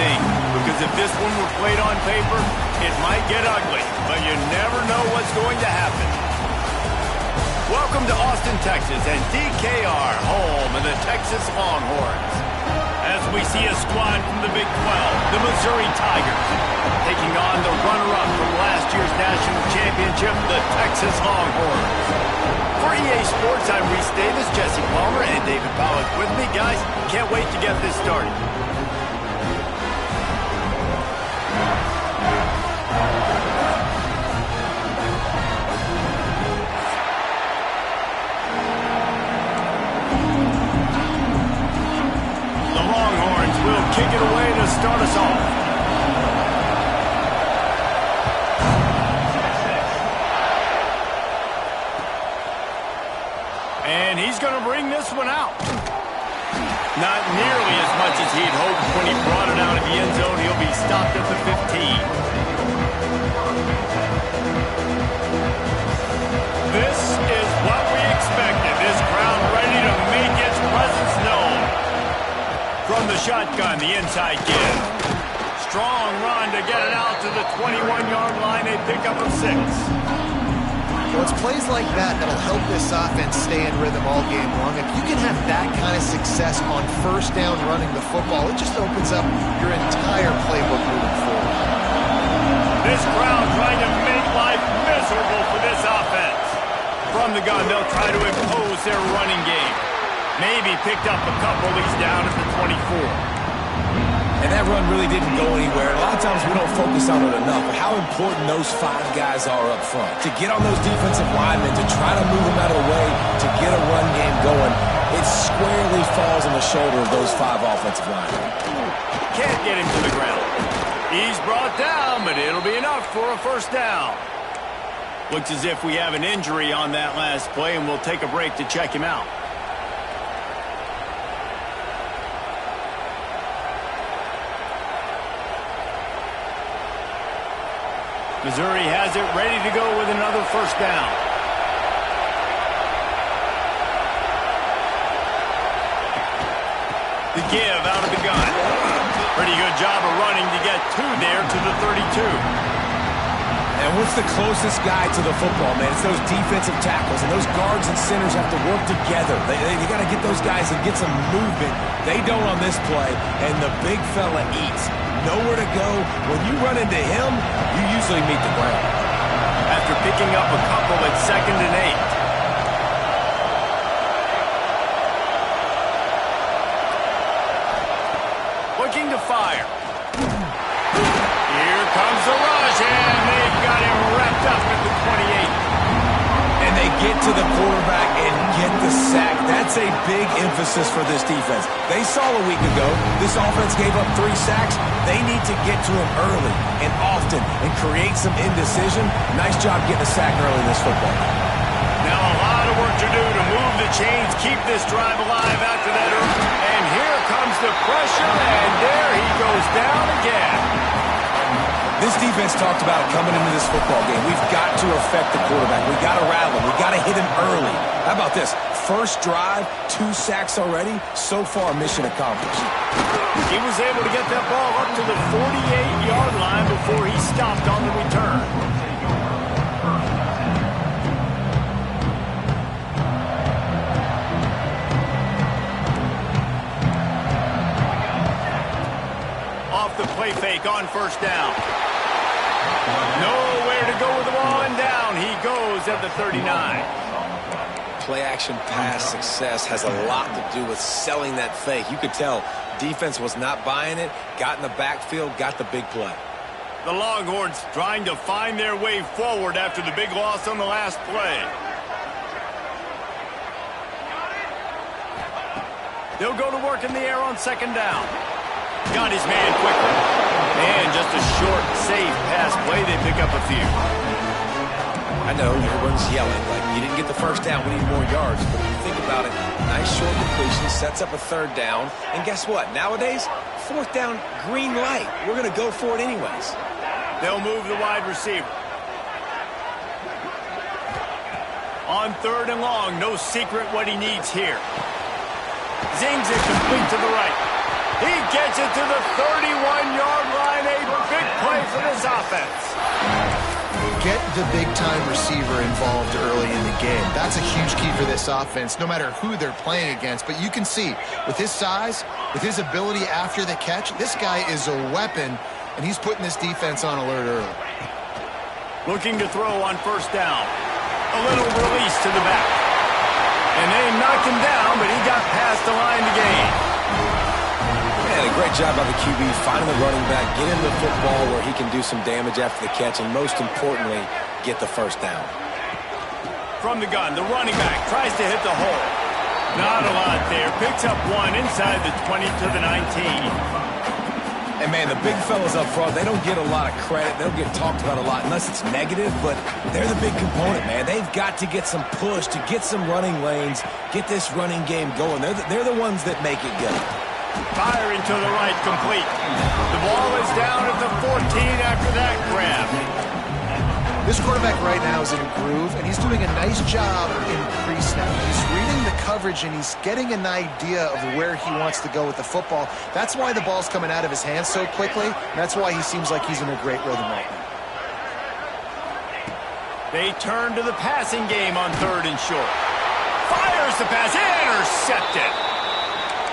thing, because if this one were played on paper, it might get ugly, but you never know what's going to happen. Welcome to Austin, Texas, and DKR, home of the Texas Longhorns. As we see a squad from the Big 12, the Missouri Tigers, taking on the runner-up from last year's national championship, the Texas Longhorns. For EA Sports, I'm Reese Davis, Jesse Palmer, and David Pollack with me. Guys, can't wait to get this started. The Longhorns will kick it away to start us off. And he's going to bring this one out. Not nearly as much as he'd hoped when he brought it out of the end zone. He'll be stopped at the 15. This is what we expected. This crowd ready to make its presence known. From the shotgun, the inside give. Strong run to get it out to the 21-yard line. A pickup of 6. Well, it's plays like that that'll help this offense stay in rhythm all game long. If you can have that kind of success on first down running the football, it just opens up your entire playbook moving forward. This crowd trying to make life miserable for this offense. From the gun, they'll try to impose their running game. Maybe picked up a couple. He's down at the 24. And that run really didn't go anywhere. A lot of times we don't focus on it enough, but how important those 5 guys are up front. To get on those defensive linemen, to try to move them out of the way, to get a run game going, it squarely falls on the shoulder of those 5 offensive linemen. Can't get him to the ground. He's brought down, but it'll be enough for a first down. Looks as if we have an injury on that last play, and we'll take a break to check him out. Missouri has it ready to go with another first down. The give out of the gun. Pretty good job of running to get 2 there to the 32. And what's the closest guy to the football, man? It's those defensive tackles, and those guards and centers have to work together. They got to get those guys and get some movement. They don't on this play, and the big fella eats. Nowhere to go. When you run into him, you usually meet the ground. After picking up a couple at 2nd and 8. Looking to fire. Here comes the rush, and they've got him wrapped up at the 28. And they get to the quarterback and get the sack. That's a big emphasis for this defense. They saw a week ago, this offense gave up 3 sacks. They need to get to him early and often and create some indecision. Nice job getting a sack early in this football. Now a lot of work to do to move the chains, keep this drive alive after that. And here comes the pressure, and there he goes down again. This defense talked about coming into this football game. We've got to affect the quarterback. We've got to rattle him. We've got to hit him early. How about this? First drive, 2 sacks already. So far, mission accomplished. He was able to get that ball up to the 48-yard line before he stopped on the return. Off the play fake on first down. Nowhere to go with the ball, and down he goes at the 39. Play-action pass success has a lot to do with selling that fake. You could tell defense was not buying it, got in the backfield, got the big play. The Longhorns trying to find their way forward after the big loss on the last play. They'll go to work in the air on 2nd down. Got his man quickly. And just a short, safe pass play. They pick up a few. I know everyone's yelling, like, you didn't get the first down, we need more yards. But if you think about it, nice short completion, sets up a 3rd down. And guess what? Nowadays, 4th down, green light. We're going to go for it anyways. They'll move the wide receiver. On 3rd and long, no secret what he needs here. Zings it complete to the right. He gets it to the 31-yard line. A big play for this offense. Get the big-time receiver involved early in the game. That's a huge key for this offense, no matter who they're playing against. But you can see, with his size, with his ability after the catch, this guy is a weapon, and he's putting this defense on alert early. Looking to throw on first down. A little release to the back. And they knocked him down, but he got past the line to gain. Man, a great job by the QB finding the running back, get him the football where he can do some damage after the catch, and most importantly, get the first down. From the gun, the running back tries to hit the hole. Not a lot there. Picks up one inside the 20 to the 19. And, man, the big fellas up front, they don't get a lot of credit. They don't get talked about a lot unless it's negative, but they're the big component, man. They've got to get some push to get some running lanes, get this running game going. They're the ones that make it go. Firing to the right, complete. The ball is down at the 14 after that grab. This quarterback right now is in a groove, and he's doing a nice job in pre-snap. He's reading the coverage, and he's getting an idea of where he wants to go with the football. That's why the ball's coming out of his hands so quickly, and that's why he seems like he's in a great rhythm right now. They turn to the passing game on 3rd and short. Fires the pass, intercepted.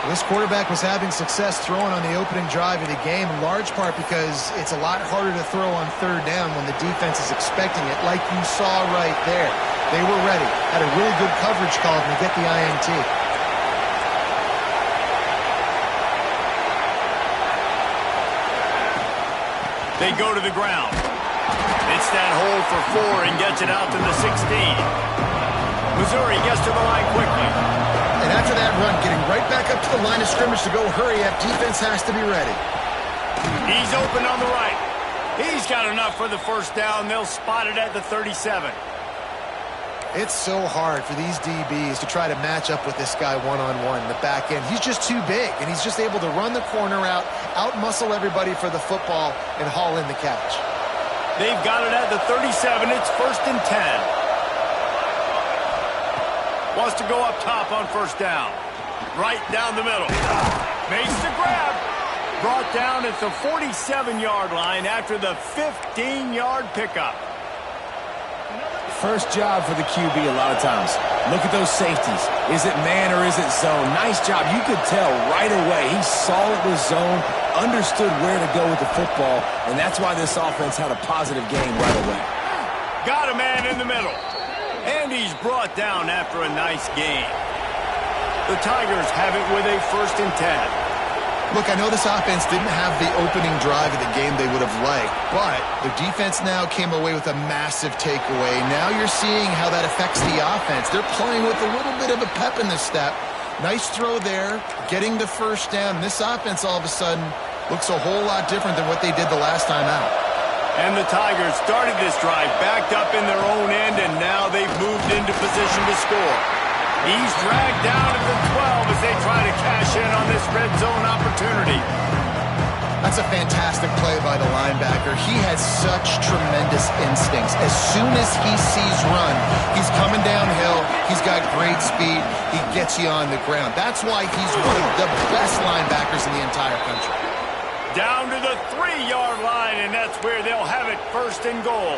This quarterback was having success throwing on the opening drive of the game, in large part because it's a lot harder to throw on 3rd down when the defense is expecting it, like you saw right there. They were ready, had a really good coverage call to get the INT. They go to the ground. It's that hole for 4 and gets it out to the 16. Missouri gets to the line quickly. And after that run, getting right back up to the line of scrimmage to go hurry up, defense has to be ready. He's open on the right. He's got enough for the first down. They'll spot it at the 37. It's so hard for these DBs to try to match up with this guy one-on-one in the back end. He's just too big, and he's just able to run the corner out-muscle everybody for the football, and haul in the catch. They've got it at the 37. It's 1st and 10. Wants to go up top on first down. Right down the middle. Makes the grab. Brought down at the 47-yard line after the 15-yard pickup. First job for the QB a lot of times. Look at those safeties. Is it man or is it zone? Nice job. You could tell right away. He saw it was zone, understood where to go with the football, and that's why this offense had a positive game right away. Got a man in the middle. And he's brought down after a nice game. The Tigers have it with a 1st and 10. Look, I know this offense didn't have the opening drive of the game they would have liked, but the defense now came away with a massive takeaway. Now you're seeing how that affects the offense. They're playing with a little bit of a pep in the step. Nice throw there, getting the first down. This offense all of a sudden looks a whole lot different than what they did the last time out. And the Tigers started this drive backed up in their own end, and now they've moved into position to score. He's dragged down at the 12 as they try to cash in on this red zone opportunity. That's a fantastic play by the linebacker. He has such tremendous instincts. As soon as he sees run, he's coming downhill. He's got great speed. He gets you on the ground. That's why he's one of the best linebackers in the entire country. Down to the 3-yard line, and that's where they'll have it 1st and goal.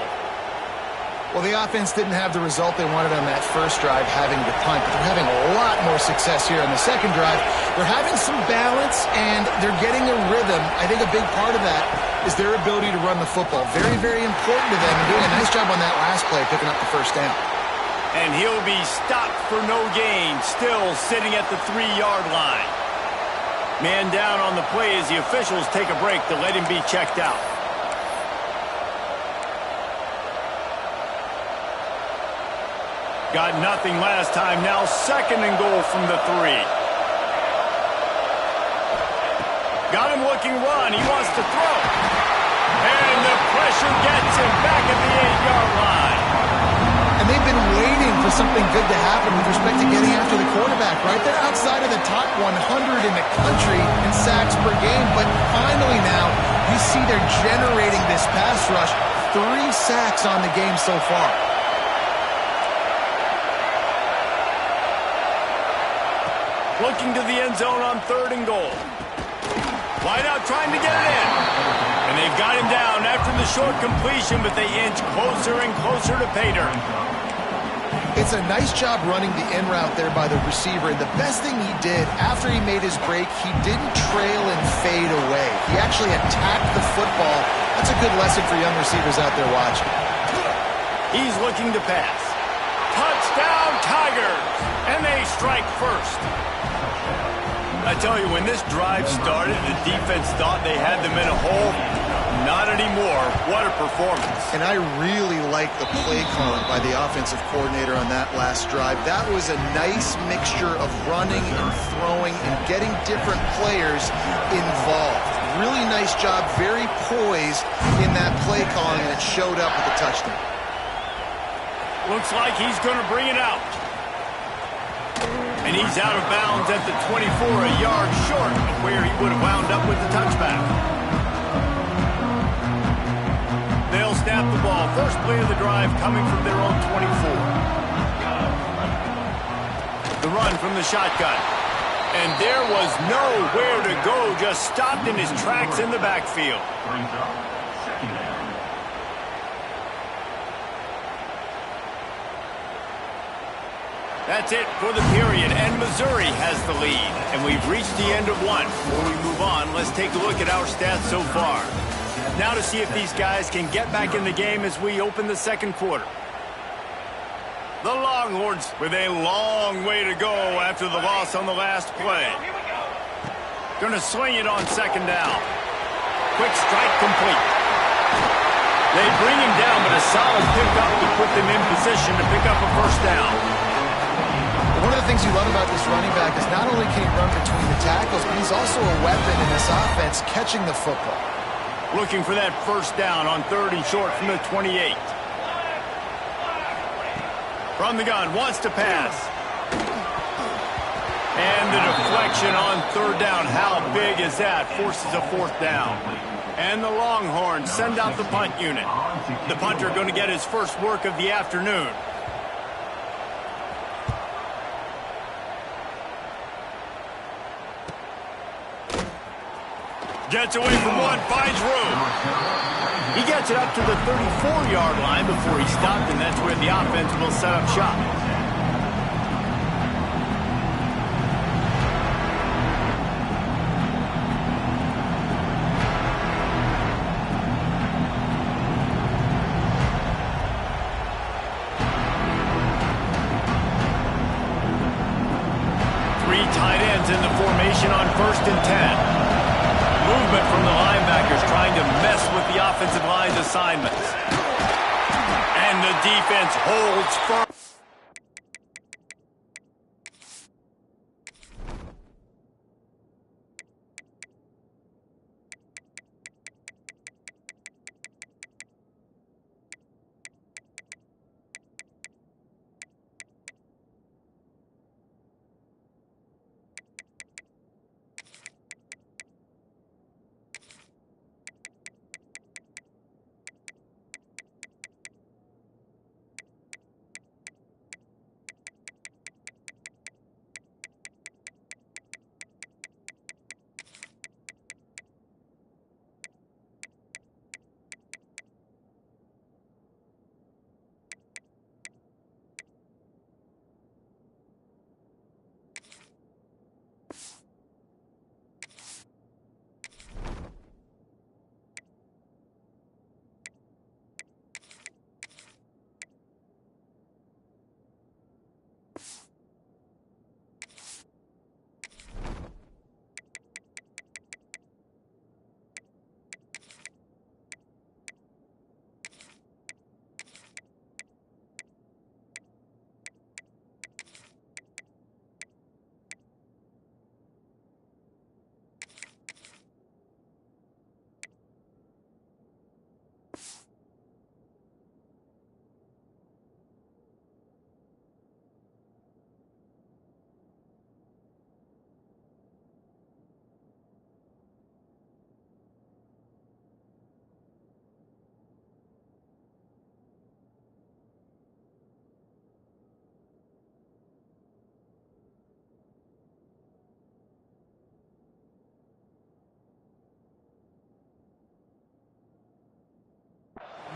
Well, the offense didn't have the result they wanted on that first drive, having to punt, but they're having a lot more success here on the second drive. They're having some balance, and they're getting a rhythm. I think a big part of that is their ability to run the football. Very, very important to them, and doing a nice job on that last play, picking up the first down. And he'll be stopped for no gain, still sitting at the 3-yard line. Man down on the play as the officials take a break to let him be checked out. Got nothing last time. Now 2nd and goal from the 3. Got him looking run. He wants to throw. And the pressure gets him back at the 8-yard line. And they've been waiting for something good to happen with respect to getting after the quarterback, right? They're outside of the top 100 in the country in sacks per game, but finally now you see they're generating this pass rush. 3 sacks on the game so far. Looking to the end zone on 3rd and goal. Wide out trying to get it in. And they've got him down after the short completion, but they inch closer and closer to pay dirt. It's a nice job running the in route there by the receiver. And the best thing he did after he made his break, he didn't trail and fade away. He actually attacked the football. That's a good lesson for young receivers out there watching. He's looking to pass. Touchdown, Tigers! And they strike first. I tell you, when this drive started, the defense thought they had them in a hole. Not anymore. What a performance. And I really like the play calling by the offensive coordinator on that last drive. That was a nice mixture of running and throwing and getting different players involved. Really nice job, very poised in that play calling, and it showed up with the touchdown. Looks like he's going to bring it out. And he's out of bounds at the 24, a yard short of where he would have wound up with the touchback. They'll snap the ball. First play of the drive coming from their own 24. The run from the shotgun. And there was nowhere to go, just stopped in his tracks in the backfield. That's it for the period, and Missouri has the lead. And we've reached the end of one. Before we move on, let's take a look at our stats so far. Now to see if these guys can get back in the game as we open the second quarter. The Longhorns with a long way to go after the loss on the last play. Going to swing it on second down. Quick strike complete. They bring him down, but a solid pickup to put them in position to pick up a first down. One of the things you love about this running back is not only can he run between the tackles, but he's also a weapon in this offense catching the football. Looking for that first down on third and short from the 28. From the gun, wants to pass. And the deflection on third down. How big is that? Forces a fourth down. And the Longhorns send out the punt unit. The punter going to get his first work of the afternoon. Gets away from one, finds room. He gets it up to the 34-yard line before he stopped, and that's where the offense will set up shop. Three tight ends in the formation on 1st and 10. Movement from the linebackers trying to mess with the offensive line's assignments. And the defense holds firm.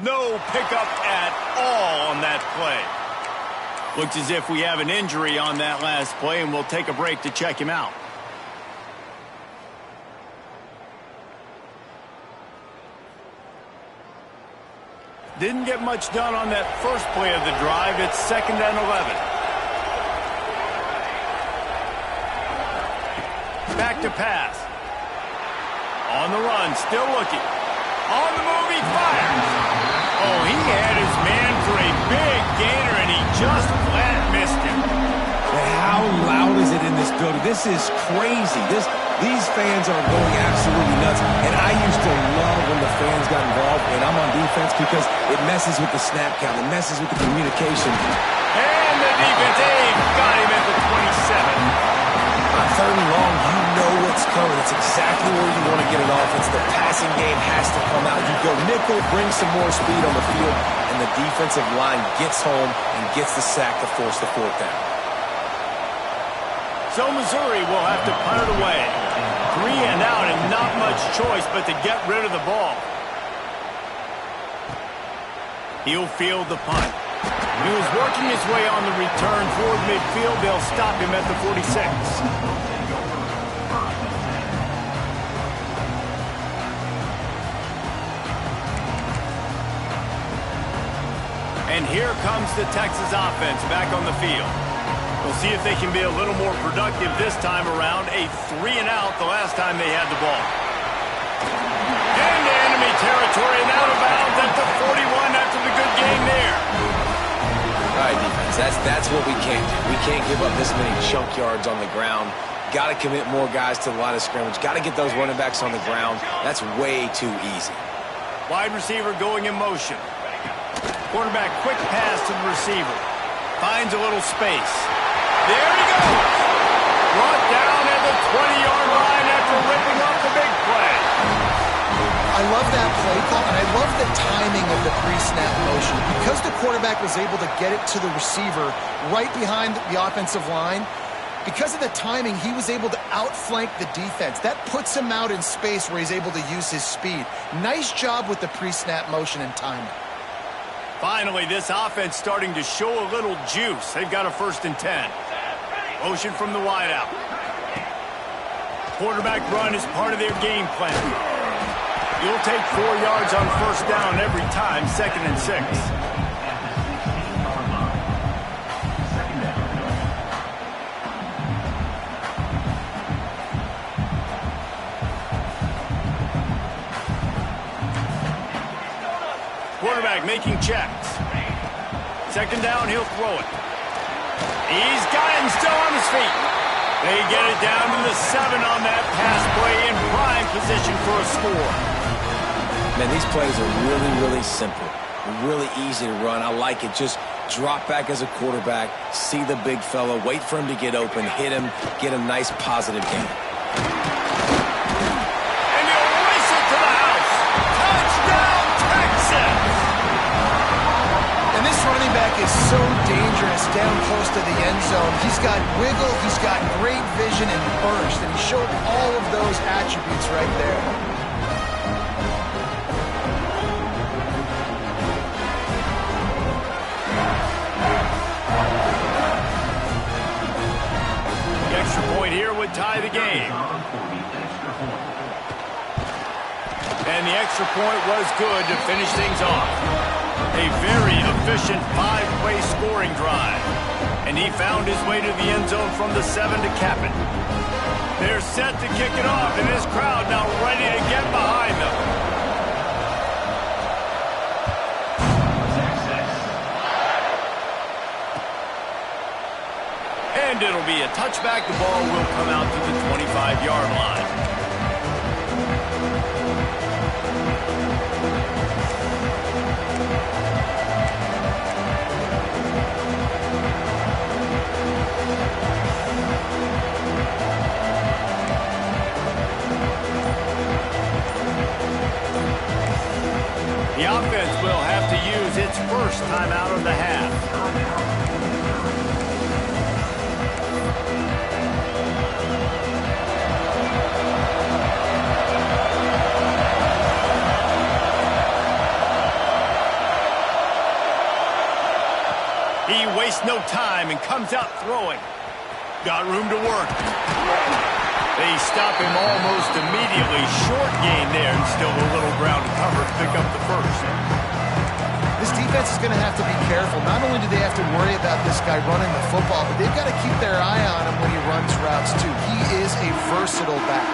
No pickup at all on that play. Looks as if we have an injury on that last play, and we'll take a break to check him out. Didn't get much done on that first play of the drive. It's 2nd and 11. Back to pass. On the run, still looking. On the move, he fires. Oh, he had his man for a big gainer, and he just flat missed him. And how loud is it in this building? This is crazy. These fans are going absolutely nuts. And I used to love when the fans got involved, and I'm on defense because it messes with the snap count. It messes with the communication. And the defense, got him at the 27. On 3rd and long, you know what's coming. It's exactly where you want to get an offense. The passing game has to come out. You go nickel, bring some more speed on the field, and the defensive line gets home and gets the sack to force the 4th down. So Missouri will have to punt it away. 3 and out and not much choice but to get rid of the ball. He'll field the punt. He was working his way on the return toward midfield. They'll stop him at the 46. And here comes the Texas offense back on the field. We'll see if they can be a little more productive this time around. A 3 and out the last time they had the ball. Into enemy territory and out of bounds at the 41 after the good game there. All right, defense, that's what we can't do. We can't give up this many chunk yards on the ground. Got to commit more guys to the line of scrimmage. Got to get those running backs on the ground. That's way too easy. Wide receiver going in motion. Quarterback quick pass to the receiver. Finds a little space. There he goes. Brought down at the 20-yard line after ripping off the big play. I love that play call, and I love the timing of the pre-snap motion. Because the quarterback was able to get it to the receiver right behind the offensive line, because of the timing, he was able to outflank the defense. That puts him out in space where he's able to use his speed. Nice job with the pre-snap motion and timing. Finally, this offense starting to show a little juice. They've got a 1st and 10. Motion from the wideout. Quarterback run is part of their game plan. You'll take 4 yards on 1st down every time, 2nd and 6. Quarterback making checks. 2nd down, he'll throw it. He's got it and still on his feet. They get it down to the 7 on that pass play in prime position for a score. Man, these plays are really, really simple. Really easy to run. I like it. Just drop back as a quarterback, see the big fella, wait for him to get open, hit him, get a nice positive game. And he'll race it to the house. Touchdown, Texas! And this running back is so dangerous down close to the end zone. He's got wiggle, he's got great vision and burst, and he showed all of those attributes right there. The extra point here would tie the game. And the extra point was good to finish things off. A very efficient 5-play scoring drive. And he found his way to the end zone from the 7 to cap it. They're set to kick it off, and this crowd now ready to get behind them. And it'll be a touchback. The ball will come out to the 25-yard line. The offense will have to use its first timeout of the half. He wastes no time and comes out throwing. Got room to work. They stop him almost immediately. Short gain there, and still a little ground to cover to pick up the first. This defense is going to have to be careful. Not only do they have to worry about this guy running the football, but they've got to keep their eye on him when he runs routes too. He is a versatile back.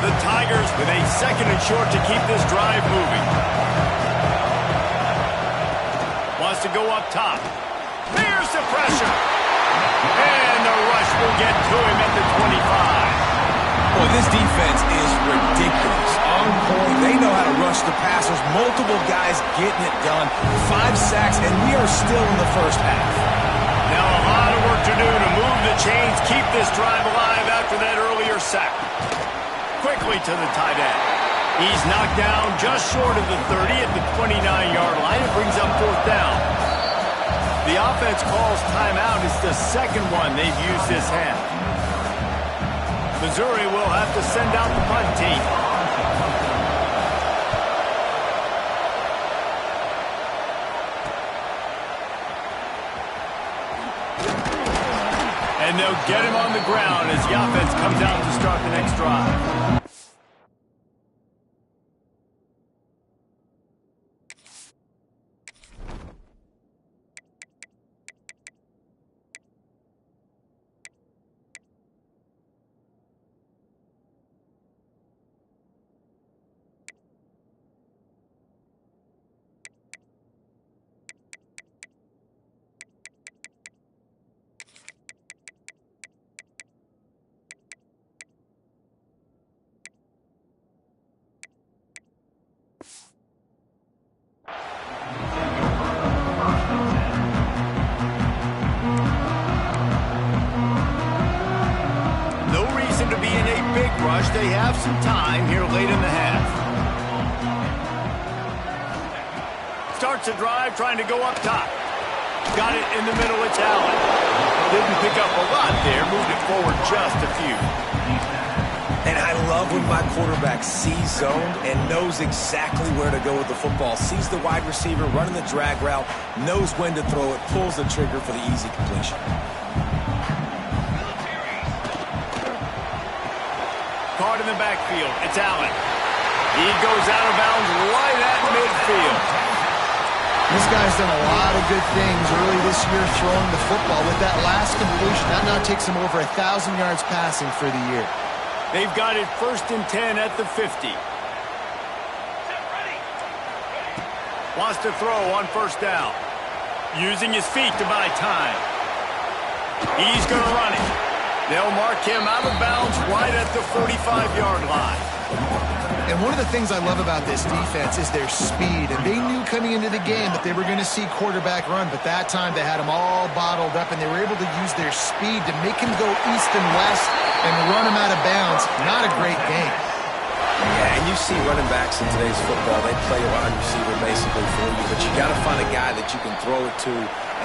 The Tigers with a second and short to keep this drive moving. Wants to go up top. There's the pressure. And the rush will get to him at the 25. Boy, this defense is ridiculous. On point, they know how to rush the passers. Multiple guys getting it done. 5 sacks, and we are still in the first half. Now a lot of work to do to move the chains, keep this drive alive after that earlier sack. Quickly to the tight end. He's knocked down just short of the 30 at the 29-yard line. It brings up 4th down. The offense calls timeout. It's the second one they've used this half. Missouri will have to send out the punt team. And they'll get him on the ground as the offense comes out to start the next drive. They have some time here late in the half. Starts a drive trying to go up top. Got it in the middle, it's Allen. Didn't pick up a lot there, moved it forward just a few. And I love when my quarterback sees zoned and knows exactly where to go with the football. Sees the wide receiver running the drag route, knows when to throw it, pulls the trigger for the easy completion. Caught in the backfield. It's Allen. He goes out of bounds right at midfield. This guy's done a lot of good things early this year throwing the football. With that last completion, that now takes him over 1,000 yards passing for the year. They've got it 1st and 10 at the 50. Wants to throw on 1st down. Using his feet to buy time. He's going to run it. They'll mark him out of bounds right at the 45-yard line. And one of the things I love about this defense is their speed. And they knew coming into the game that they were going to see quarterback run, but that time they had him all bottled up, and they were able to use their speed to make him go east and west and run him out of bounds. Not a great game. Yeah, and you see running backs in today's football, they play a wide receiver basically for you, but you got to find a guy that you can throw it to,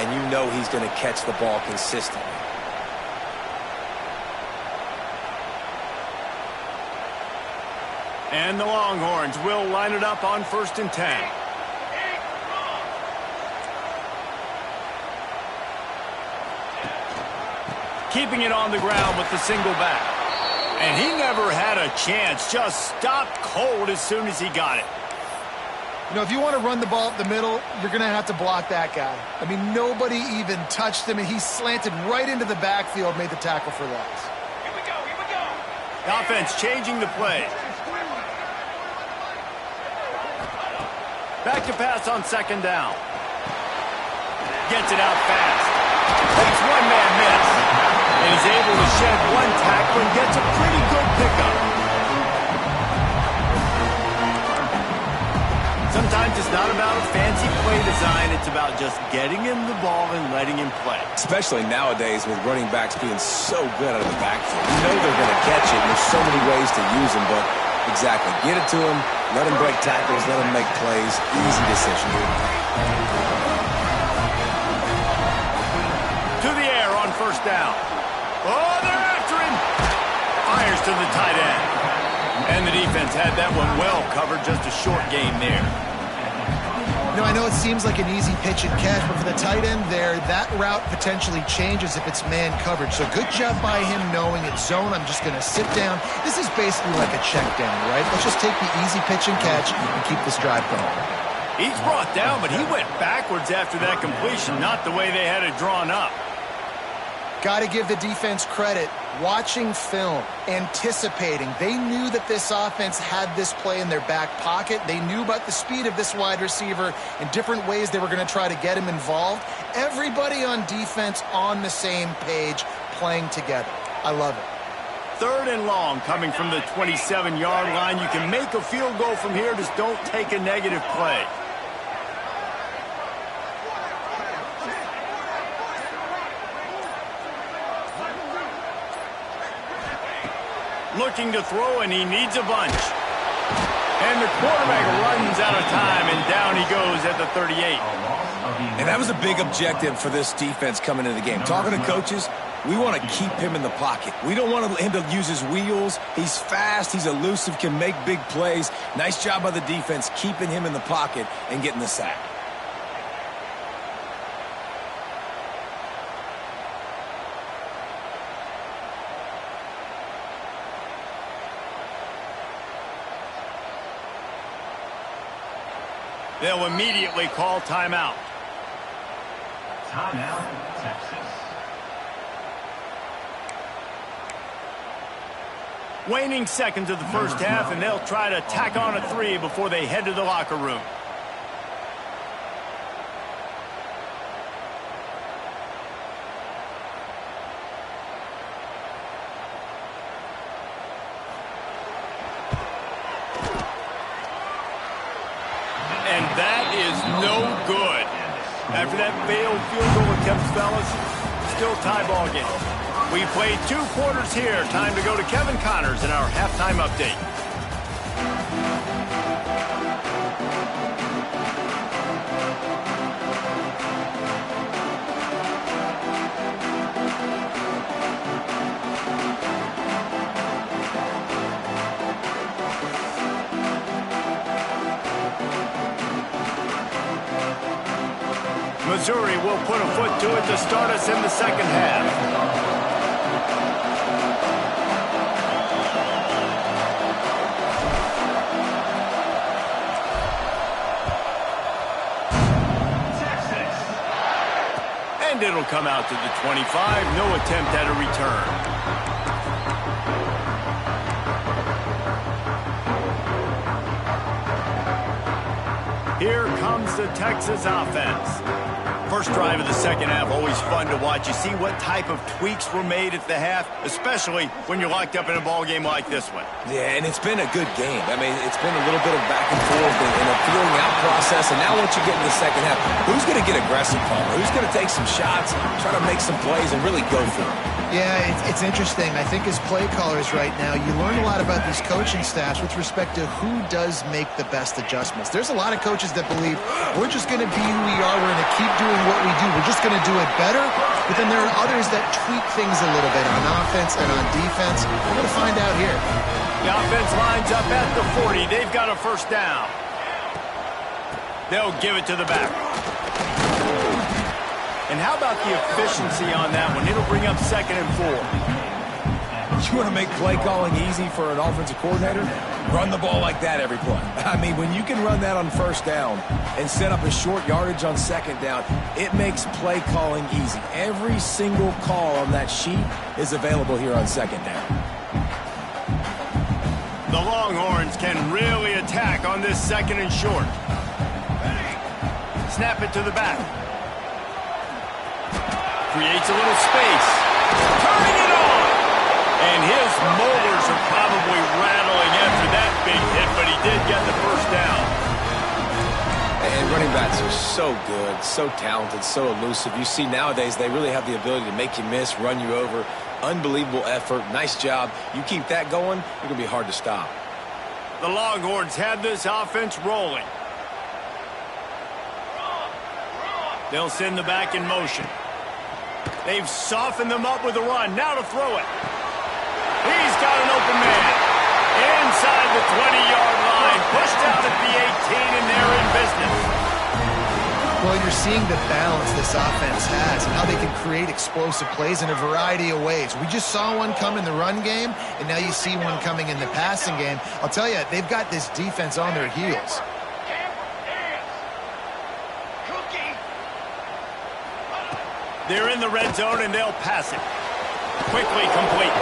and you know he's going to catch the ball consistently. And the Longhorns will line it up on 1st and 10. Keeping it on the ground with the single back. And he never had a chance. Just stopped cold as soon as he got it. You know, if you want to run the ball up the middle, you're going to have to block that guy. I mean, nobody even touched him, and he slanted right into the backfield, made the tackle for loss. Here we go, here we go. The offense changing the play. Back to pass on 2nd down. Gets it out fast. Takes one-man miss. And he's able to shed one tackle and gets a pretty good pickup. Sometimes it's not about a fancy play design. It's about just getting him the ball and letting him play. Especially nowadays with running backs being so good out of the backfield. You know they're going to catch it. There's so many ways to use them, but exactly. Get it to him. Let him break tackles. Let him make plays. Easy decision. To the air on 1st down. Oh, they're after him. Fires to the tight end. And the defense had that one well covered. Just a short gain there. I know it seems like an easy pitch and catch, but for the tight end there, that route potentially changes if it's man coverage. So good job by him knowing it's zone. I'm just going to sit down. This is basically like a check down, right? Let's just take the easy pitch and catch and keep this drive going. He's brought down, but he went backwards after that completion, not the way they had it drawn up. Got to give the defense credit. Watching film, anticipating. They knew that this offense had this play in their back pocket. They knew about the speed of this wide receiver and different ways they were going to try to get him involved. Everybody on defense on the same page, playing together. I love it. 3rd and long coming from the 27-yard line. You can make a field goal from here, just don't take a negative play. Looking to throw, and he needs a bunch. And the quarterback runs out of time, and down he goes at the 38. And that was a big objective for this defense coming into the game. Talking to coaches, we want to keep him in the pocket. We don't want him to use his wheels. He's fast, he's elusive, can make big plays. Nice job by the defense keeping him in the pocket and getting the sack. They'll immediately call timeout. Timeout, Texas. Waning seconds of the first half, and they'll try to tack on a 3 before they head to the locker room. And that is no good. After that failed field goal attempt, fellas, still tie ball game. We played 2 quarters here. Time to go to Kevin Connors in our halftime update. Missouri will put a foot to it to start us in the second half. And it'll come out to the 25. No attempt at a return. Here comes the Texas offense. First drive of the second half, always fun to watch. You see what type of tweaks were made at the half, especially when you're locked up in a ball game like this one. Yeah, and it's been a good game. I mean, it's been a little bit of back and forth and a feeling out process. And now once you get in the second half, who's going to get aggressive, Palmer? Who's going to take some shots, try to make some plays, and really go for it? Yeah, it's interesting. I think as play callers right now, you learn a lot about these coaching staffs with respect to who does make the best adjustments. There's a lot of coaches that believe we're just going to be who we are. We're going to keep doing what we do. We're just going to do it better. But then there are others that tweak things a little bit on offense and on defense. We're going to find out here. The offense lines up at the 40. They've got a first down. They'll give it to the back. And how about the efficiency on that one? It'll bring up 2nd and 4. You want to make play calling easy for an offensive coordinator? Run the ball like that every play. I mean, when you can run that on first down and set up a short yardage on second down, it makes play calling easy. Every single call on that sheet is available here on second down. The Longhorns can really attack on this 2nd and short. Snap it to the back. Creates a little space. Turning it on! And his molars are probably rattling after that big hit, but he did get the first down. And running backs are so good, so talented, so elusive. You see nowadays they really have the ability to make you miss, run you over. Unbelievable effort. Nice job. You keep that going, you're going to be hard to stop. The Longhorns have this offense rolling. They'll send the back in motion. They've softened them up with a run. Now to throw it. He's got an open man. Inside the 20-yard line. Pushed out at the 18, and they're in business. Well, you're seeing the balance this offense has and how they can create explosive plays in a variety of ways. We just saw one come in the run game, and now you see one coming in the passing game. I'll tell you, they've got this defense on their heels. They're in the red zone, and they'll pass it. Quickly complete.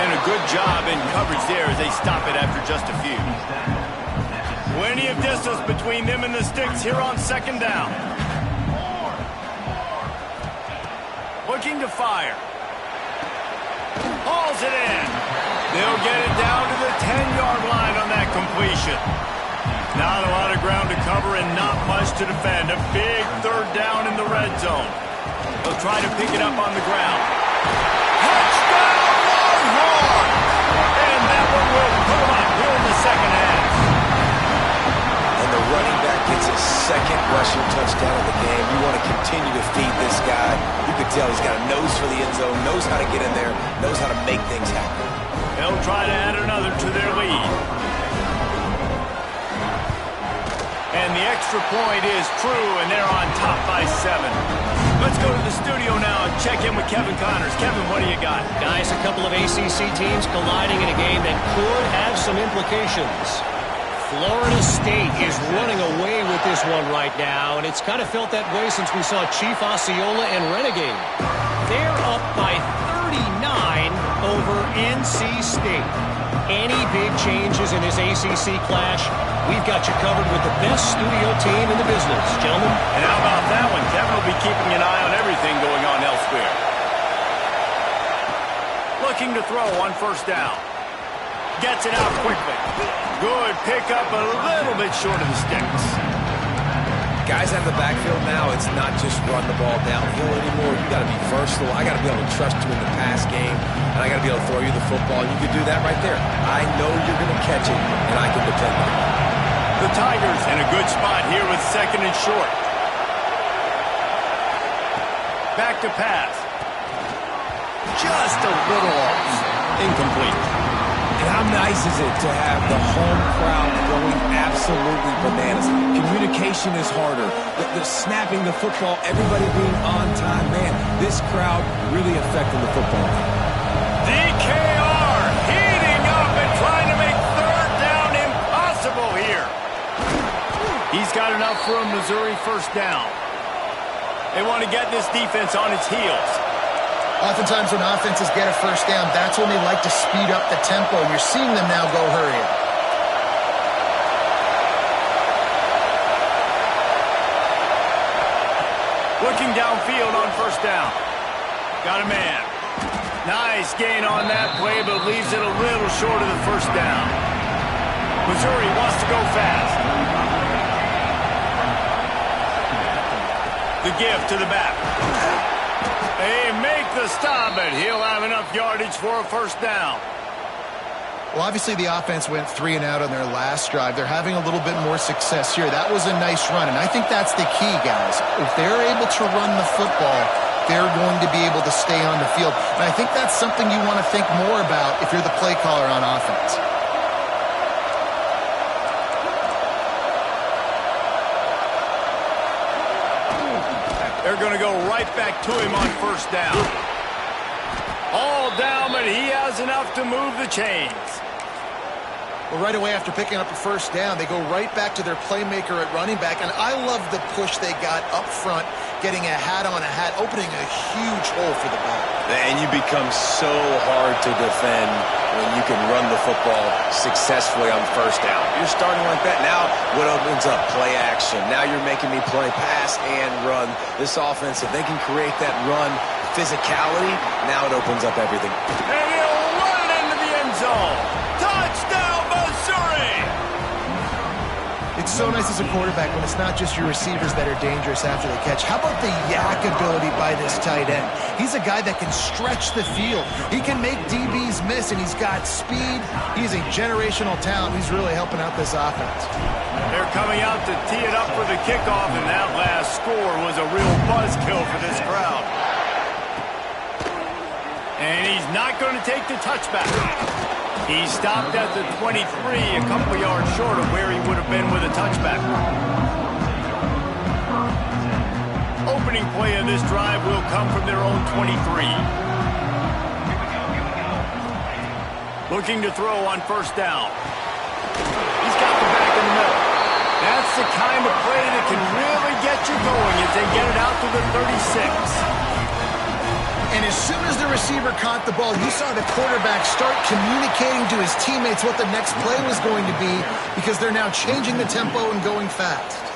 And a good job in coverage there as they stop it after just a few. Plenty of distance between them and the sticks here on second down. Looking to fire. Hauls it in. They'll get it down to the 10-yard line on that completion. Not a lot of ground to cover and not much to defend. A big third down in the red zone. They'll try to pick it up on the ground. Touchdown, Longhorn! And that one will put them up here in the second half. And the running back gets his second rushing touchdown of the game. You want to continue to feed this guy. You can tell he's got a nose for the end zone, knows how to get in there, knows how to make things happen. They'll try to add another to their lead. And the extra point is true, and they're on top by 7. Let's go to the studio now and check in with Kevin Connors. Kevin, what do you got? Guys, a couple of ACC teams colliding in a game that could have some implications. Florida State is running away with this one right now, and it's kind of felt that way since we saw Chief Osceola and Renegade. They're up by 39 over NC State. Any big changes in this ACC clash, we've got you covered with the best studio team in the business, gentlemen. And how about that one? Kevin will be keeping an eye on everything going on elsewhere. Looking to throw on first down. Gets it out quickly. Good pickup, a little bit short of the sticks. Guys out of the backfield now, it's not just run the ball downhill anymore. You got to be versatile. I got to be able to trust you in the pass game, and I got to be able to throw you the football. You can do that right there. I know you're going to catch it, and I can depend on it. The Tigers in a good spot here with second and short. Back to pass. Just a little off. Incomplete. And how nice is it to have the home crowd going absolutely bananas? Communication is harder. The snapping the football, everybody being on time. Man, this crowd really affecting the football. DKR heating up and trying to make third down impossible here. He's got enough for a Missouri first down. They want to get this defense on its heels. Oftentimes when offenses get a first down, that's when they like to speed up the tempo. You're seeing them now go hurry up. Looking downfield on first down. Got a man. Nice gain on that play, but leaves it a little short of the first down. Missouri wants to go fast. The give to the back. They make the stop, but he'll have enough yardage for a first down. Well, obviously the offense went 3 and out on their last drive. They're having a little bit more success here. That was a nice run, and I think that's the key, guys. If they're able to run the football, they're going to be able to stay on the field. And I think that's something you want to think more about if you're the play caller on offense. They're going to go right back to him on first down. All down, but he has enough to move the chains. Well, right away after picking up a first down, they go right back to their playmaker at running back. And I love the push they got up front, getting a hat on a hat, opening a huge hole for the ball. And you become so hard to defend when you can run the football successfully on first down. You're starting like that. Now, what opens up? Play action. Now you're making me play pass and run. This offense, if they can create that run physicality, now it opens up everything. And he'll run it into the end zone. Touchdown, Missouri! It's so nice as a quarterback when it's not just your receivers that are dangerous after the catch. How about the yak ability by this tight end? He's a guy that can stretch the field. He can make DBs miss, and he's got speed. He's a generational talent. He's really helping out this offense. They're coming out to tee it up for the kickoff, and that last score was a real buzzkill for this crowd. And he's not going to take the touchback. He stopped at the 23, a couple yards short of where he would have been with a touchback. this drive will come from their own 23. Looking to throw on first down. He's got the back in the middle. That's the kind of play that can really get you going as they get it out to the 36. And as soon as the receiver caught the ball, you saw the quarterback start communicating to his teammates what the next play was going to be because they're now changing the tempo and going fast.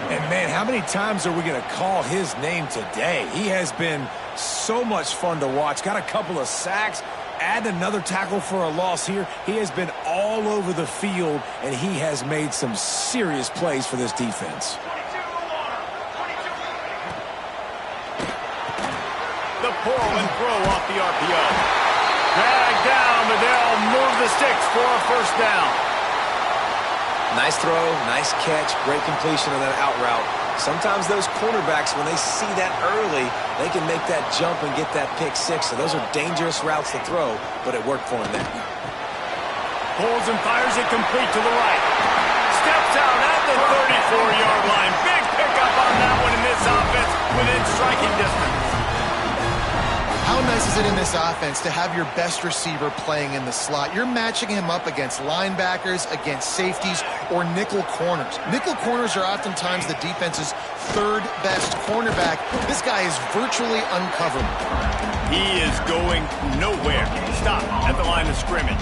And, man, how many times are we going to call his name today? He has been so much fun to watch. Got a couple of sacks. Add another tackle for a loss here. He has been all over the field, and he has made some serious plays for this defense. The pull and throw off the RPO. Dragged down, but they'll move the sticks for a first down. Nice throw, nice catch, great completion of that out route. Sometimes those cornerbacks, when they see that early, they can make that jump and get that pick six. So those are dangerous routes to throw, but it worked for him there. Pulls and fires it complete to the right. Steps out at the 34-yard line. Big pickup on that one in this offense within striking distance. How nice is it in this offense to have your best receiver playing in the slot? You're matching him up against linebackers, against safeties, or nickel corners. Nickel corners are oftentimes the defense's third best cornerback. This guy is virtually uncoverable. He is going nowhere. Stop at the line of scrimmage.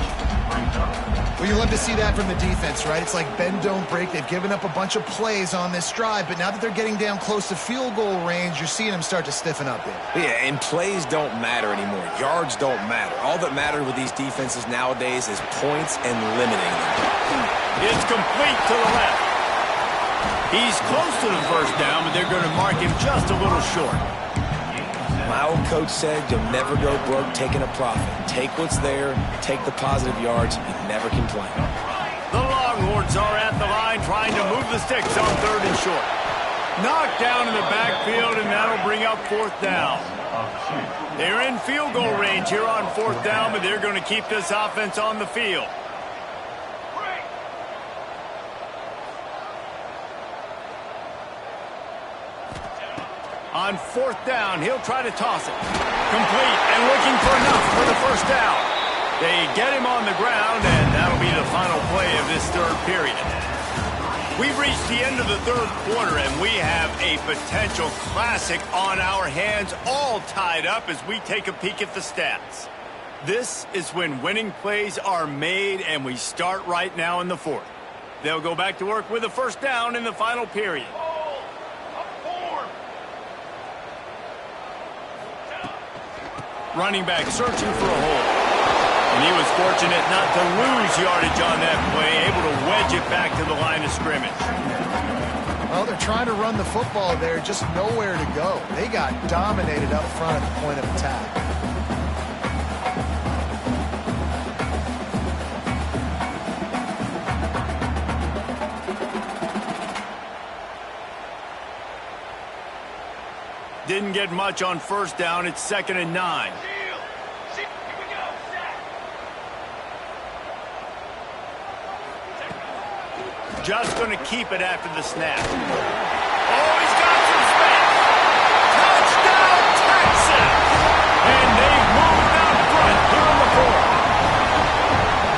Well, you love to see that from the defense, right? It's like bend, don't break. They've given up a bunch of plays on this drive, but now that they're getting down close to field goal range, you're seeing them start to stiffen up there. Yeah, and plays don't matter anymore. Yards don't matter. All that matters with these defenses nowadays is points and limiting them. It's complete to the left. He's close to the first down, but they're going to mark him just a little short. My old coach said you'll never go broke taking a profit. Take what's there, take the positive yards, and never complain. The Longhorns are at the line trying to move the sticks on third and short. Knocked down in the backfield, and that'll bring up fourth down. They're in field goal range here on fourth down, but they're going to keep this offense on the field. On fourth down, he'll try to toss it. Complete and looking for enough for the first down. They get him on the ground, and that'll be the final play of this third period. We've reached the end of the third quarter, and we have a potential classic on our hands, all tied up as we take a peek at the stats. This is when winning plays are made, and we start right now in the fourth. They'll go back to work with a first down in the final period. Running back searching for a hole. And he was fortunate not to lose yardage on that play, able to wedge it back to the line of scrimmage. Well, they're trying to run the football there, just nowhere to go. They got dominated up front at the point of attack. Didn't get much on first down. It's 2nd and 9. Just going to keep it after the snap. Oh, he's got some space. Touchdown, Texas! And they've moved out front here on the fourth.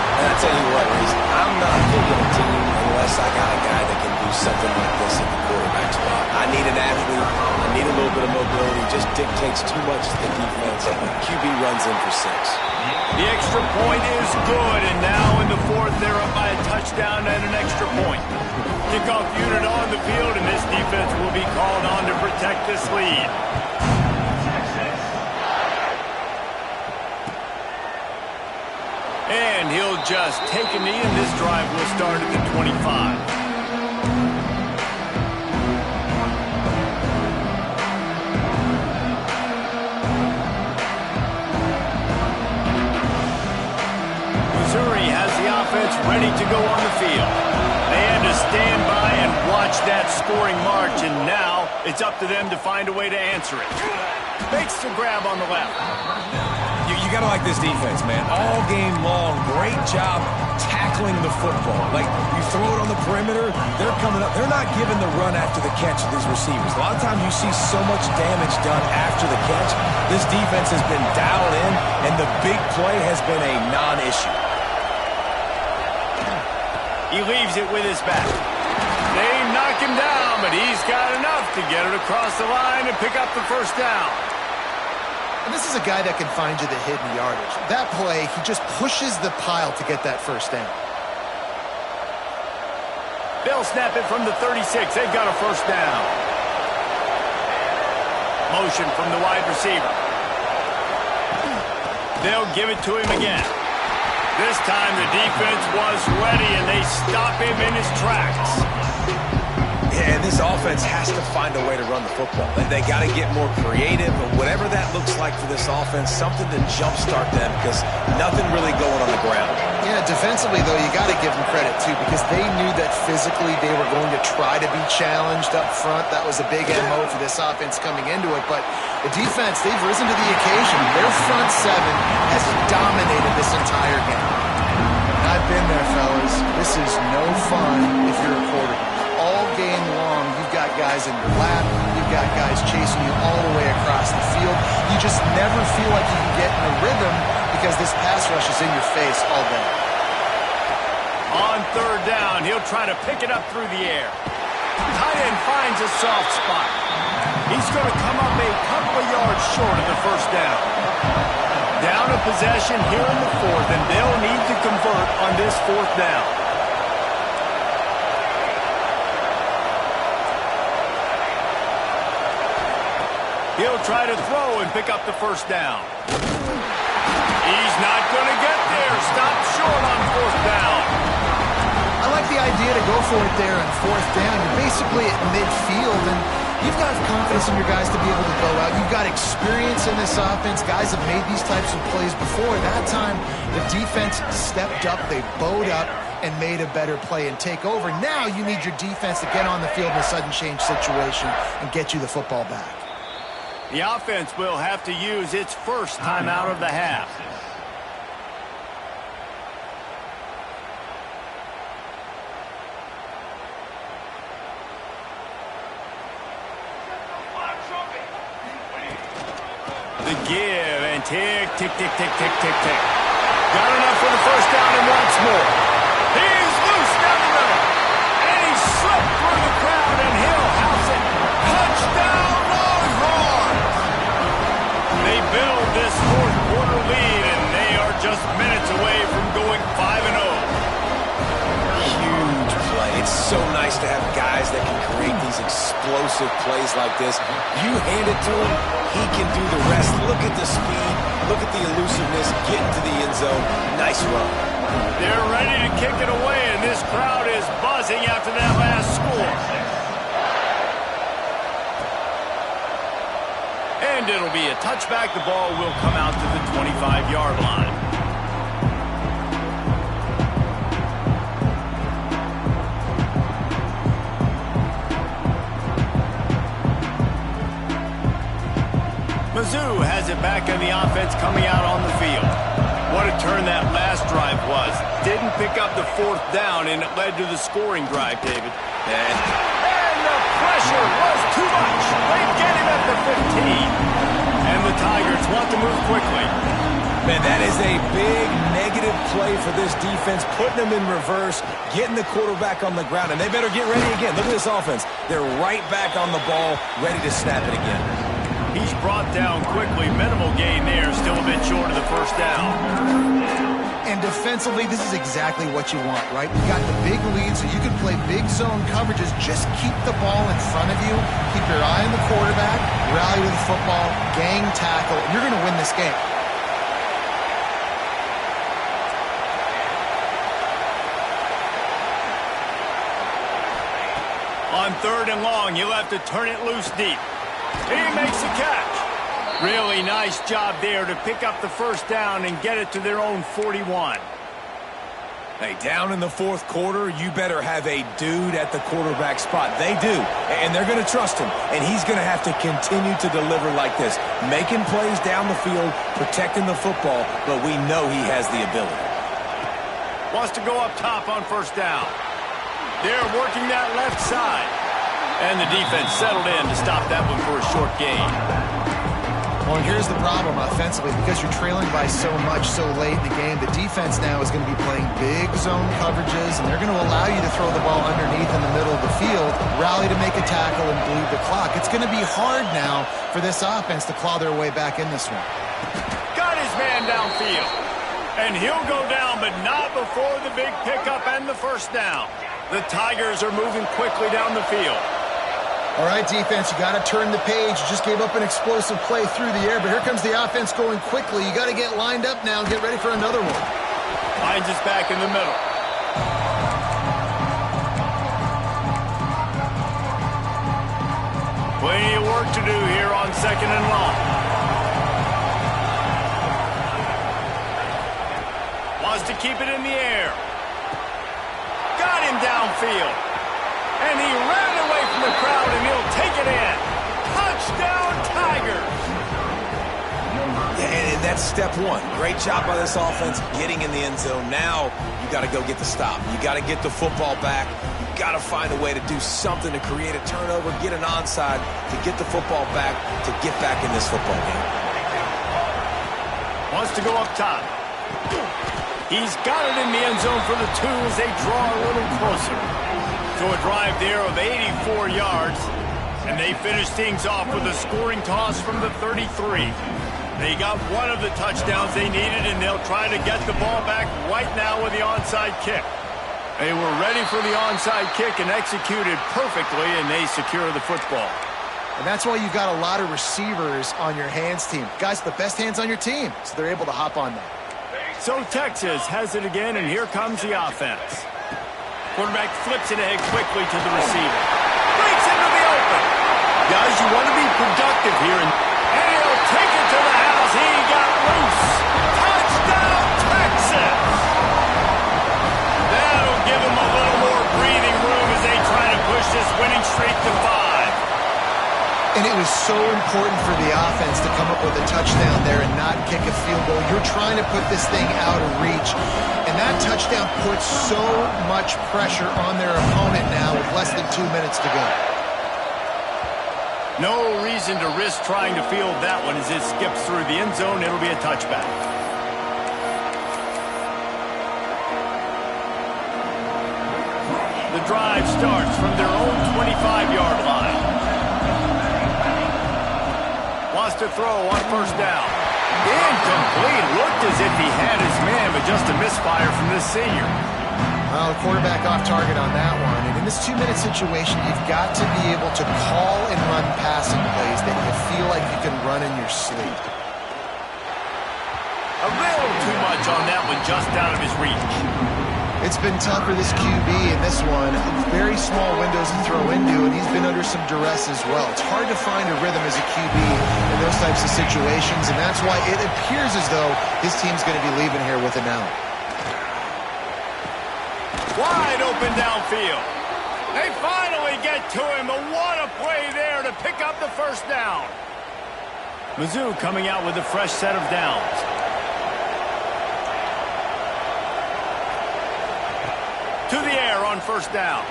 And I tell you what, Reese, I'm not picking a team unless I got a guy that can do something like this at the quarterback spot. I need an athlete. I need a little bit of mobility. Just dictates too much to the defense. And the QB runs in for 6. The extra point is good, and now in the fourth, they're up by a touchdown and an extra point. Kickoff unit on the field, and this defense will be called on to protect this lead. And he'll just take a knee, and this drive will start at the 25. Ready to go on the field. They had to stand by and watch that scoring march, and now it's up to them to find a way to answer it. Makes the grab on the left. You got to like this defense, man. All game long, great job tackling the football. Like, you throw it on the perimeter, they're coming up. They're not giving the run after the catch to these receivers. A lot of times you see so much damage done after the catch. This defense has been dialed in, and the big play has been a non-issue. He leaves it with his back. They knock him down, but he's got enough to get it across the line and pick up the first down. And this is a guy that can find you the hidden yardage. That play, he just pushes the pile to get that first down. They'll snap it from the 36. They've got a first down. Motion from the wide receiver. They'll give it to him again. This time the defense was ready, and they stop him in his tracks. Yeah, and this offense has to find a way to run the football. They got to get more creative, or whatever that looks like for this offense, something to jumpstart them, because nothing really going on the ground. Yeah, defensively, though, you got to give them credit, too, because they knew that physically they were going to try to be challenged up front. That was a big MO for this offense coming into it, but the defense, they've risen to the occasion. Their front seven has dominated this entire game. And I've been there, fellas. This is no fun if you're a quarterback. All game long, you've got guys in your lap, you've got guys chasing you all the way across the field. You just never feel like you can get in a rhythm because this pass rush is in your face all day. On third down, he'll try to pick it up through the air. Tight end finds a soft spot. He's going to come up a couple of yards short of the first down. Down a possession here in the fourth, and they'll need to convert on this fourth down. He'll try to throw and pick up the first down. He's not going to get there. Stop short on fourth down. I like the idea to go for it there on fourth down. You're basically at midfield, and you've got confidence in your guys to be able to go out. You've got experience in this offense. Guys have made these types of plays before. That time, the defense stepped up. They bowed up and made a better play and take over. Now you need your defense to get on the field in a sudden change situation and get you the football back. The offense will have to use its first timeout of the half. The give and tick, tick, tick, tick, tick, tick, tick. Got enough for the first down and once more. He's loose down the middle. And he slipped through the crowd, and he'll house it. Touchdown, Longhorns! They build this fourth quarter lead, and they are just minutes away from going 5-0. Huge play. It's so nice to have guys that can create these explosive plays like this. You hand it to him, he can do the rest. Look at the speed. Look at the elusiveness. Get into the end zone. Nice run. They're ready to kick it away, and this crowd is buzzing after that last score. And it'll be a touchback. The ball will come out to the 25-yard line. Mizz has it back in the offense coming out on the field. What a turn that last drive was. Didn't pick up the fourth down, and it led to the scoring drive, David. And the pressure was too much. They get him at the 15. And the Tigers want to move quickly. Man, that is a big negative play for this defense, putting them in reverse, getting the quarterback on the ground, and they better get ready again. Look at this offense. They're right back on the ball, ready to snap it again. He's brought down quickly. Minimal gain there, still a bit short of the first down. And defensively, this is exactly what you want, right? You got the big lead, so you can play big zone coverages. Just keep the ball in front of you. Keep your eye on the quarterback. Rally to the football. Gang tackle. You're going to win this game. On third and long, you'll have to turn it loose deep. He makes the catch. Really nice job there to pick up the first down and get it to their own 41. Hey, down in the fourth quarter, you better have a dude at the quarterback spot. They do, and they're going to trust him, and he's going to have to continue to deliver like this, making plays down the field, protecting the football, but we know he has the ability. Wants to go up top on first down. They're working that left side. And the defense settled in to stop that one for a short gain. Well, and here's the problem offensively. Because you're trailing by so much so late in the game, the defense now is going to be playing big zone coverages, and they're going to allow you to throw the ball underneath in the middle of the field, rally to make a tackle, and bleed the clock. It's going to be hard now for this offense to claw their way back in this one. Got his man downfield. And he'll go down, but not before the big pickup and the first down. The Tigers are moving quickly down the field. All right, defense, you got to turn the page. You just gave up an explosive play through the air, but here comes the offense going quickly. You got to get lined up now and get ready for another one. Finds us back in the middle. Plenty of work to do here on second and long. Wants to keep it in the air. Got him downfield. And he ran away from the crowd, and he'll take it in. Touchdown, Tigers! Yeah, and that's step one. Great job by this offense getting in the end zone. Now you got to go get the stop. You got to get the football back. You got to find a way to do something to create a turnover, get an onside, to get the football back, to get back in this football game. Wants to go up top. He's got it in the end zone for the 2 as they draw a little closer. So a drive there of 84 yards, and they finish things off with a scoring toss from the 33. They got one of the touchdowns they needed, and they'll try to get the ball back right now with the onside kick. They were ready for the onside kick and executed perfectly, and they secure the football. And that's why you've got a lot of receivers on your hands team. Guys, the best hands on your team, so they're able to hop on that. So Texas has it again, and here comes the offense. Quarterback flips it ahead quickly to the receiver. Breaks into the open. Guys, you want to be productive here. And he'll take it to the house. He got loose. Touchdown, Texas! That'll give him a little more breathing room as they try to push this winning streak to 5. And it was so important for the offense to come up with a touchdown there and not kick a field goal. You're trying to put this thing out of reach. And that touchdown puts so much pressure on their opponent now with less than 2 minutes to go. No reason to risk trying to field that one as it skips through the end zone. It'll be a touchback. The drive starts from their own 25-yard line. Wants to throw on first down. Incomplete. Looked as if he had his man, but just a misfire from this senior. Well, the quarterback off target on that one. And in this 2-minute situation, you've got to be able to call and run passing plays that you feel like you can run in your sleep. A little too much on that one, just out of his reach. It's been tough for this QB in this one. Very small windows to throw into, and he's been under some duress as well. It's hard to find a rhythm as a QB in those types of situations, and that's why it appears as though his team's going to be leaving here with an out. Wide open downfield. They finally get to him, but what a play there to pick up the first down. Mizz coming out with a fresh set of downs. To the air on first down.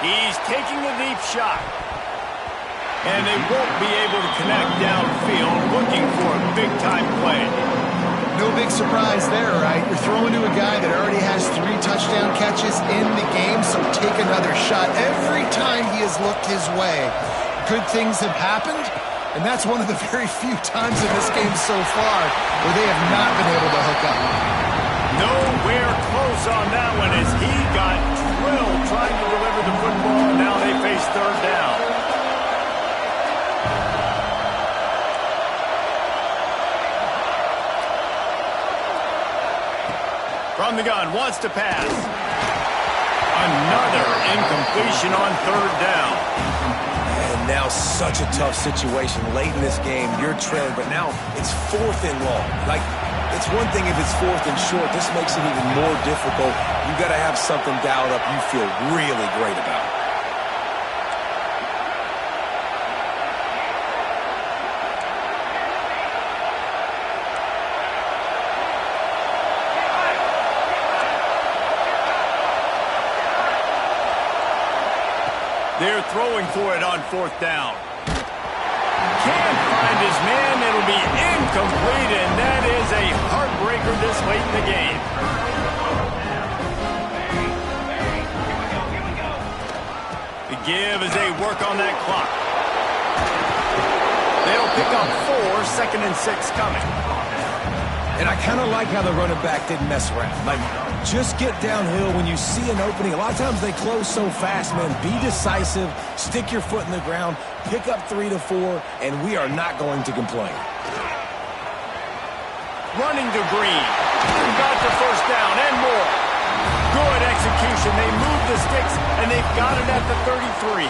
He's taking a deep shot. And they won't be able to connect downfield, looking for a big-time play. No big surprise there, right? You're throwing to a guy that already has 3 touchdown catches in the game, so take another shot. Every time he has looked his way, good things have happened, and that's one of the very few times in this game so far where they have not been able to hook up. Nowhere close on that one as he got drilled trying to deliver the football. Now they face third down. From the gun, wants to pass. Another incompletion on third down. And now such a tough situation late in this game. You're trailing, but now it's 4th and long. Like, It's one thing if it's 4th and short. This makes it even more difficult. You've got to have something dialed up you feel really great about. They're throwing for it on 4th down. Can't find his man. It'll be incomplete, and that is a heartbreaker this late in the game. The give as they work on that clock. They'll pick up 4, 2nd and 6 coming. And I kind of like how the running back didn't mess around. Like, just get downhill when you see an opening. A lot of times they close so fast, man. Be decisive, stick your foot in the ground, pick up 3 to 4, and we are not going to complain. Running to Green. Got the 1st down and more. Good execution. They move the sticks, and they've got it at the 33.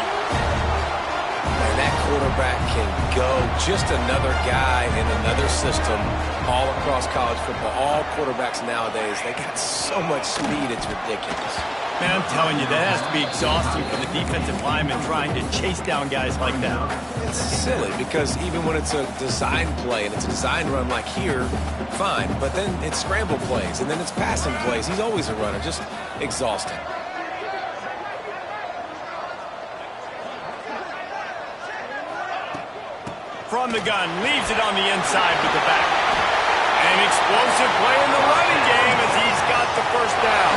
And that quarterback can go. Just another guy in another system all across college football. All quarterbacks nowadays, they got so much speed, it's ridiculous. Man, I'm telling you, that has to be exhausting for the defensive lineman trying to chase down guys like that. It's silly because even when it's a design play and it's a design run like here, fine. But then it's scramble plays and then it's passing plays. He's always a runner, just exhausting. From the gun, leaves it on the inside with the back. An explosive play in the running game as he's got the 1st down.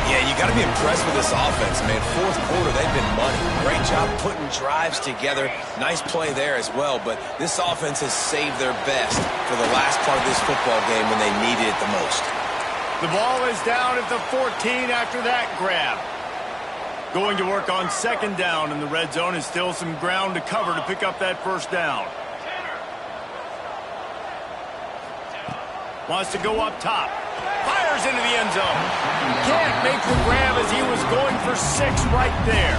Yeah, you got to be impressed with this offense, man. 4th quarter, they've been money. Great job putting drives together. Nice play there as well, but this offense has saved their best for the last part of this football game when they needed it the most. The ball is down at the 14 after that grab. Going to work on 2nd down, and the red zone is still some ground to cover to pick up that 1st down. Wants to go up top. Fires into the end zone. Can't make the grab as he was going for 6 right there.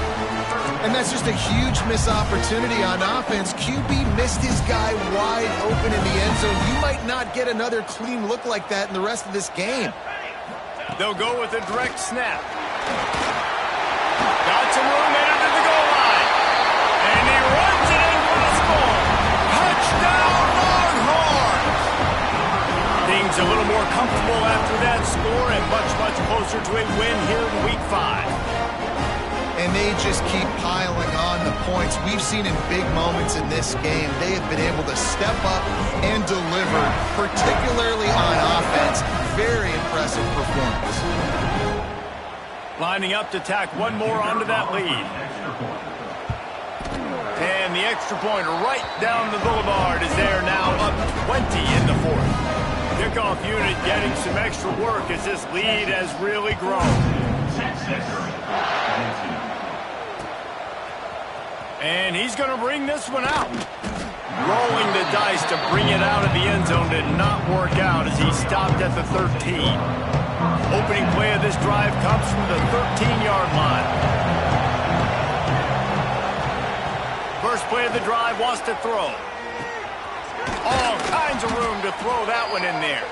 And that's just a huge missed opportunity on offense. QB missed his guy wide open in the end zone. You might not get another clean look like that in the rest of this game. They'll go with a direct snap. Got some room headed to the goal line. And he runs it in for the score. Touchdown, Longhorns! Things a little more comfortable after that score and much, much closer to a win here in Week 5. And they just keep piling on the points. We've seen in big moments in this game, they have been able to step up and deliver, particularly on offense. Very impressive performance. Lining up to tack one more onto that lead. And the extra point right down the boulevard is there now, up 20 in the 4th. Kickoff unit getting some extra work as this lead has really grown. And he's going to bring this one out. Rolling the dice to bring it out of the end zone did not work out as he stopped at the 13. Opening play of this drive comes from the 13-yard line. First play of the drive wants to throw. All kinds of room to throw that one in there.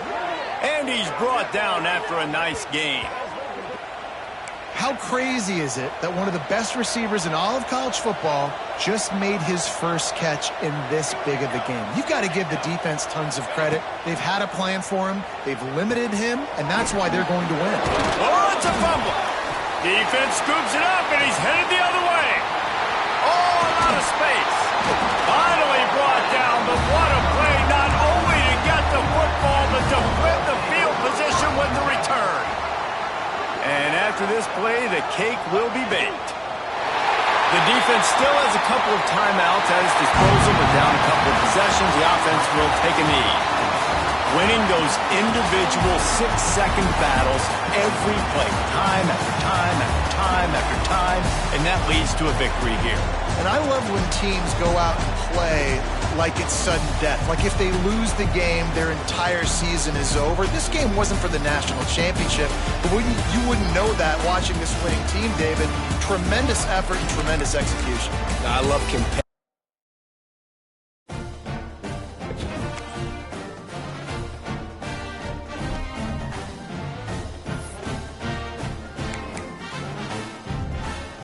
And he's brought down after a nice gain. How crazy is it that one of the best receivers in all of college football just made his first catch in this big of a game? You've got to give the defense tons of credit. They've had a plan for him. They've limited him, and that's why they're going to win. Oh, it's a fumble. Defense scoops it up, and he's headed the other way. All out of space. Finally brought down, but what a play, not only to get the football, but to flip the field position with the return. And after this play, the cake will be baked. The defense still has a couple of timeouts at its disposal, but down a couple of possessions, the offense will take a knee. Winning those individual 6-second battles every play, time after time after time after time, and that leads to a victory here. And I love when teams go out and play like it's sudden death. Like if they lose the game, their entire season is over. This game wasn't for the national championship, but you wouldn't know that watching this winning team, David. Tremendous effort and tremendous execution. I love comparing.